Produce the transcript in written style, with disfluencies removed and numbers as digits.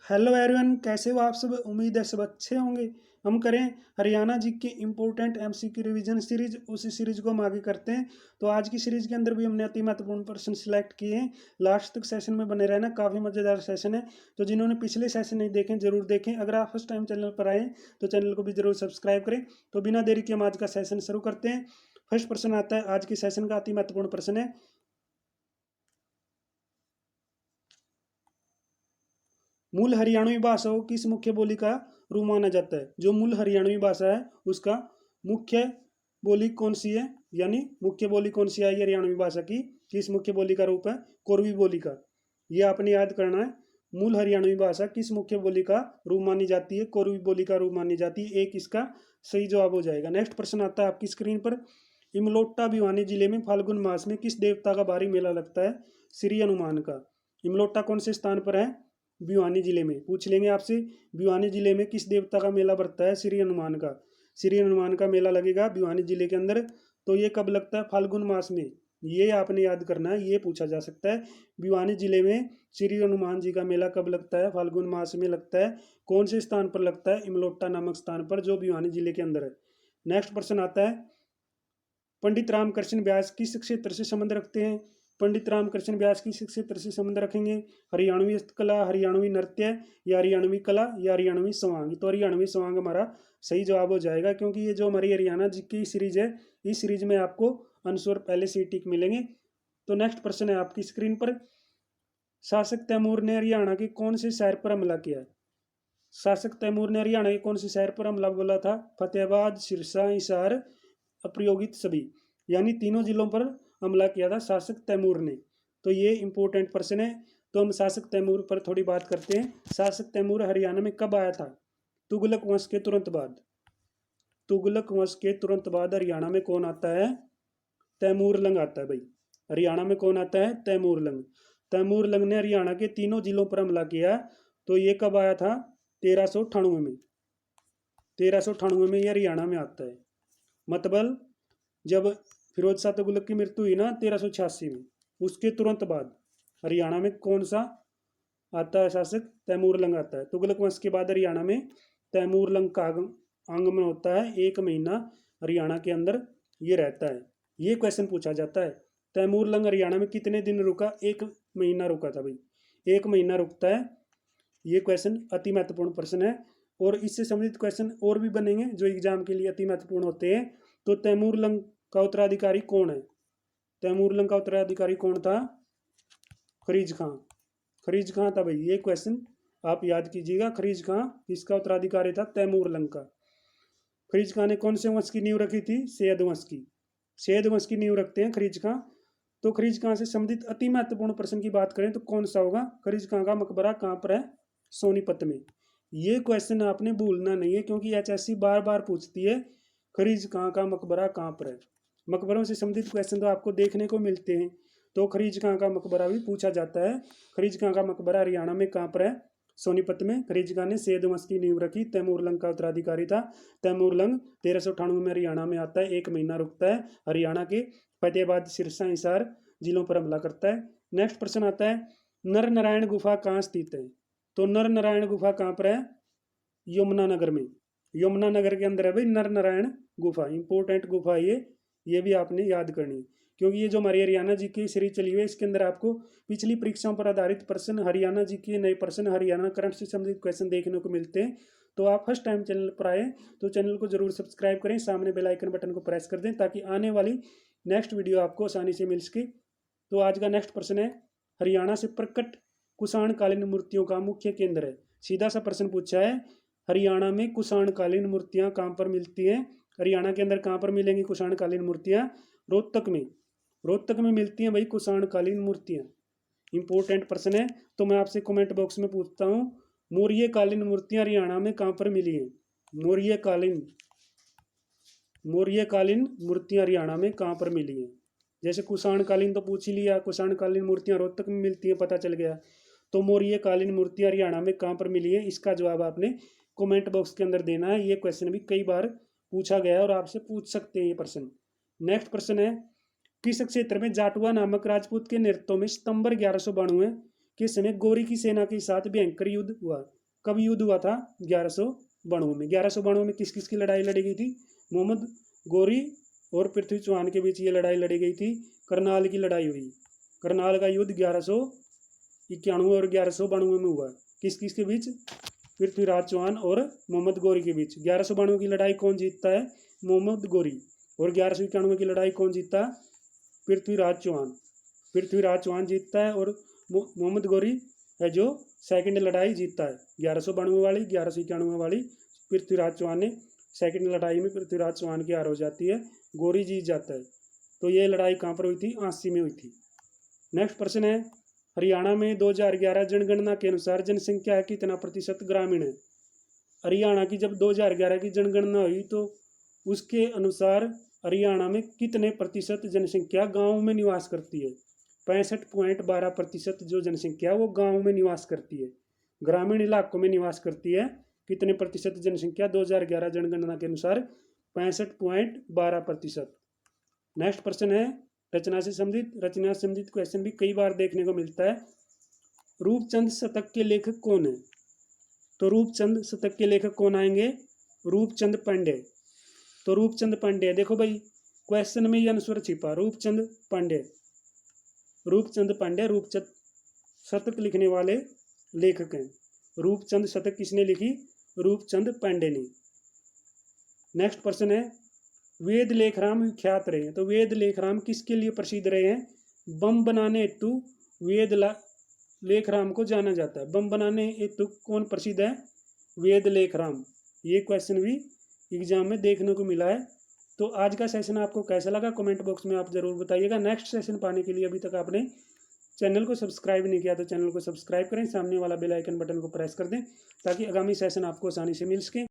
Hello everyone, कैसे हो आप सब। उम्मीद है सब अच्छे होंगे। हम करें हरियाणा जी के इम्पोर्टेंट एमसीक्यू रिवीजन सीरीज, उसी सीरीज को हम आगे करते हैं। तो आज की सीरीज के अंदर भी हमने अति महत्वपूर्ण प्रश्न सिलेक्ट किए हैं। लास्ट तक सेशन में बने रहना, काफ़ी मज़ेदार सेशन है। तो जिन्होंने पिछले सेशन नहीं देखें जरूर देखें। अगर आप फर्स्ट टाइम चैनल पर आए तो चैनल को भी जरूर सब्सक्राइब करें। तो बिना देरी के हम आज का सेशन शुरू करते हैं। फर्स्ट प्रश्न आता है आज के सेशन का, अति महत्वपूर्ण प्रश्न है। मूल हरियाणवी भाषा को किस मुख्य बोली का रूप माना जाता है। जो मूल हरियाणवी भाषा है उसका मुख्य बोली कौन सी है, यानी मुख्य बोली कौन सी आई हरियाणवी भाषा की, किस मुख्य बोली का रूप है। कोरवी बोली का। ये आपने याद करना है। मूल हरियाणवी भाषा किस मुख्य बोली का रूप मानी जाती है, कोरवी बोली का रूप मानी जाती है। एक इसका सही जवाब हो जाएगा। नेक्स्ट प्रश्न आता है आपकी स्क्रीन पर। इमलोटा भिवानी जिले में फाल्गुन मास में किस देवता का भारी मेला लगता है। श्री हनुमान का। इमलोटा कौन से स्थान पर है, भिवानी जिले में। पूछ लेंगे आपसे, भिवानी जिले में किस देवता का मेला बढ़ता है। श्री हनुमान का। श्री हनुमान का मेला लगेगा भिवानी जिले के अंदर। तो ये कब लगता है, फाल्गुन मास में। ये आपने याद करना है, ये पूछा जा सकता है। भिवानी जिले में श्री हनुमान जी का मेला कब लगता है, फाल्गुन मास में लगता है। कौन से स्थान पर लगता है, इमलोटा नामक स्थान पर, जो भिवानी जिले के अंदर है। नेक्स्ट प्रश्न आता है, पंडित रामकृष्ण व्यास किस क्षेत्र से संबंध रखते हैं। पंडित रामकृष्ण व्यास किस क्षेत्र से संबंध रखेंगे। हरियाणवी हस्तकला, हरियाणवी नृत्य, या हरियाणवी कला, या हरियाणवी स्वांग। तो हरियाणवी स्वांग हमारा सही जवाब हो जाएगा, क्योंकि ये जो हमारी हरियाणा जी की सीरीज है, इस सीरीज में आपको आंसर पहले से टिक मिलेंगे। तो नेक्स्ट प्रश्न है आपकी स्क्रीन पर। शासक तैमूर ने हरियाणा के कौन से शहर पर हमला किया। शासक तैमूर ने हरियाणा के कौन से शहर पर हमला बोला था। फतेहाबाद, सिरसा, हिसार, अप्रयोगित सभी, यानी तीनों जिलों पर हमला किया था शासक तैमूर ने। तो ये इंपॉर्टेंट प्रश्न है। तो हम शासक तैमूर पर थोड़ी बात करते हैं। शासक तैमूर हरियाणा में कब आया था। तुगलक वंश के तुरंत बाद। तुगलक वंश के तुरंत बाद हरियाणा में कौन आता है, तैमूर लंग आता है भाई। हरियाणा में कौन आता है, तैमूर लंग। तैमूर लंग ने हरियाणा के तीनों जिलों पर हमला किया। तो ये कब आया था, 1398 में। 1398 में ये हरियाणा में आता है। मतलब जब फिरोज शाह तुगलक की मृत्यु हुई ना 1386 में, उसके तुरंत बाद हरियाणा में कौन सा आता है शासक, तैमूर लंग आता है। तुगलक वंश के बाद हरियाणा में तैमूर लंग का आगमन होता है। 1 महीना हरियाणा के अंदर ये रहता है। ये क्वेश्चन पूछा जाता है, तैमूर लंग हरियाणा में कितने दिन रुका। 1 महीना रुका था भाई, 1 महीना रुकता है। ये क्वेश्चन अति महत्वपूर्ण प्रश्न है। और इससे संबंधित क्वेश्चन और भी बनेंगे जो एग्जाम के लिए अति महत्वपूर्ण होते हैं। तो तैमूर लंग का उत्तराधिकारी कौन है। तैमूर लंग का उत्तराधिकारी कौन था, खरीज खां। खरीज खां था भाई। ये क्वेश्चन आप याद कीजिएगा। खरीज खां इसका उत्तराधिकारी था, तैमूर लंग का। खरीज खां ने कौन से वंश की नींव रखी थी, सैयद वंश की। सैयद वंश की नींव रखते हैं खरीज खां। तो खरीज खां से संबंधित अति महत्वपूर्ण प्रश्न की बात करें तो कौन सा होगा, खरीज खां का मकबरा कहाँ पर है, सोनीपत में। ये क्वेश्चन आपने भूलना नहीं है, क्योंकि एचएससी बार बार पूछती है खरीज खां का मकबरा कहाँ पर है। मकबरों से संबंधित क्वेश्चन तो आपको देखने को मिलते हैं। तो खरीज खां का मकबरा भी पूछा जाता है। खरीज खां का मकबरा हरियाणा में कहाँ पर है, सोनीपत में। खरीज खां ने सैयद वंश की नींव रखी, तैमूर लंग का उत्तराधिकारी था। तैमूर लंग 1398 में हरियाणा में आता है, 1 महीना रुकता है। हरियाणा के फतेहाबाद, सिरसा, हिसार जिलों पर हमला करता है। नेक्स्ट प्रश्न आता है, नर नारायण गुफा कहाँ स्थित है। तो नर नारायण गुफा कहाँ पर है, यमुनानगर में। यमुनानगर के अंदर है भाई नर नारायण गुफा। इंपॉर्टेंट गुफा है ये भी आपने याद करनी है, क्योंकि ये जो हमारी हरियाणा जी की सीरीज चली हुई है, इसके अंदर आपको पिछली परीक्षाओं पर आधारित प्रश्न, हरियाणा जी के नए प्रश्न, हरियाणा करंट से संबंधित क्वेश्चन देखने को मिलते हैं। तो आप फर्स्ट टाइम चैनल पर आए तो चैनल को जरूर सब्सक्राइब करें, सामने बेल आइकन बटन को प्रेस कर दें, ताकि आने वाली नेक्स्ट वीडियो आपको आसानी से मिल सके। तो आज का नेक्स्ट प्रश्न है, हरियाणा से प्रकट कुषाण कालीन मूर्तियों का मुख्य केंद्र है। सीधा सा प्रश्न पूछा है, हरियाणा में कुषाण कालीन मूर्तियां कहाँ पर मिलती हैं। हरियाणा के अंदर कहाँ पर मिलेंगी कुषाण कालीन मूर्तियां, रोहतक में। रोहतक में मिलती हैं भाई कुषाण कालीन मूर्तियां। इंपॉर्टेंट प्रश्न है। तो मैं आपसे कमेंट बॉक्स में पूछता हूँ, मौर्य कालीन मूर्तियां हरियाणा में कहाँ पर मिली हैं। मौर्य कालीन मूर्तियां हरियाणा में कहाँ पर मिली हैं। जैसे कुषाण कालीन तो पूछ ही लिया, कुषाण कालीन मूर्तियां रोहतक में मिलती हैं, पता चल गया। तो मौर्य कालीन मूर्तियां हरियाणा में कहाँ पर मिली है, इसका जवाब आपने कमेंट बॉक्स के अंदर देना है। ये क्वेश्चन भी कई बार पूछा गया है और आपसे पूछ सकते हैं ये प्रश्न। नेक्स्ट प्रश्न है, किस क्षेत्र में जाटुआ नामक राजपूत के नेतृत्व में सितंबर 1192 के समय गौरी की सेना के साथ भयंकर युद्ध हुआ। कब युद्ध हुआ था? 1192 में। 1192 में किस किस की लड़ाई लड़ी गई थी? मोहम्मद गोरी और पृथ्वी चौहान के बीच ये लड़ाई लड़ी गई थी। करनाल की लड़ाई हुई। करनाल का युद्ध 1191 और 1192 में हुआ। किस किस के बीच? पृथ्वीराज चौहान और मोहम्मद गोरी के बीच। 1192 की लड़ाई कौन जीतता है? मोहम्मद गोरी। और 1191 की लड़ाई कौन जीतता? पृथ्वीराज चौहान। पृथ्वीराज चौहान जीतता है और मोहम्मद गोरी है जो सेकंड लड़ाई जीतता है। 1192 वाली, 1191 वाली पृथ्वीराज चौहान ने सेकंड लड़ाई में पृथ्वीराज चौहान की हार हो जाती है, गोरी जीत जाता है। तो ये लड़ाई कहाँ पर हुई थी? आंसी में हुई थी। नेक्स्ट प्रश्न है, हरियाणा में 2011 जनगणना के अनुसार जनसंख्या कितना प्रतिशत ग्रामीण है? हरियाणा की जब 2011 की जनगणना हुई तो उसके अनुसार हरियाणा में कितने प्रतिशत जनसंख्या गाँव में निवास करती है? 65.12% जो जनसंख्या वो गाँव में निवास करती है, ग्रामीण इलाकों में निवास करती है। कितने प्रतिशत जनसंख्या? 2011 जनगणना के अनुसार 65.12%। नेक्स्ट प्रश्न है, रचना से संबंधित। रचना से संबंधित क्वेश्चन भी कई बार देखने को मिलता है। रूपचंद शतक के लेखक कौन है? तो रूपचंद शतक के लेखक कौन आएंगे? रूपचंद पांडे। तो रूपचंद पांडे, देखो भाई क्वेश्चन में ये अनुस्वर छिपा, रूपचंद पांडे। रूपचंद पांडे रूपचंद शतक लिखने वाले लेखक हैं। रूपचंद शतक किसने लिखी? रूपचंद पांडे ने। नेक्स्ट प्रश्न है, वेद लेखराम विख्यात रहे हैं। तो वेद लेखराम किसके लिए प्रसिद्ध रहे हैं? बम बनाने हेतु वेद लेखराम को जाना जाता है। बम बनाने हेतु कौन प्रसिद्ध है? वेद लेखराम। ये क्वेश्चन भी एग्जाम में देखने को मिला है। तो आज का सेशन आपको कैसा लगा कमेंट बॉक्स में आप जरूर बताइएगा। नेक्स्ट सेशन पाने के लिए अभी तक आपने चैनल को सब्सक्राइब नहीं किया तो चैनल को सब्सक्राइब करें, सामने वाला बेल आइकन बटन को प्रेस कर दें ताकि आगामी सेशन आपको आसानी से मिल सके।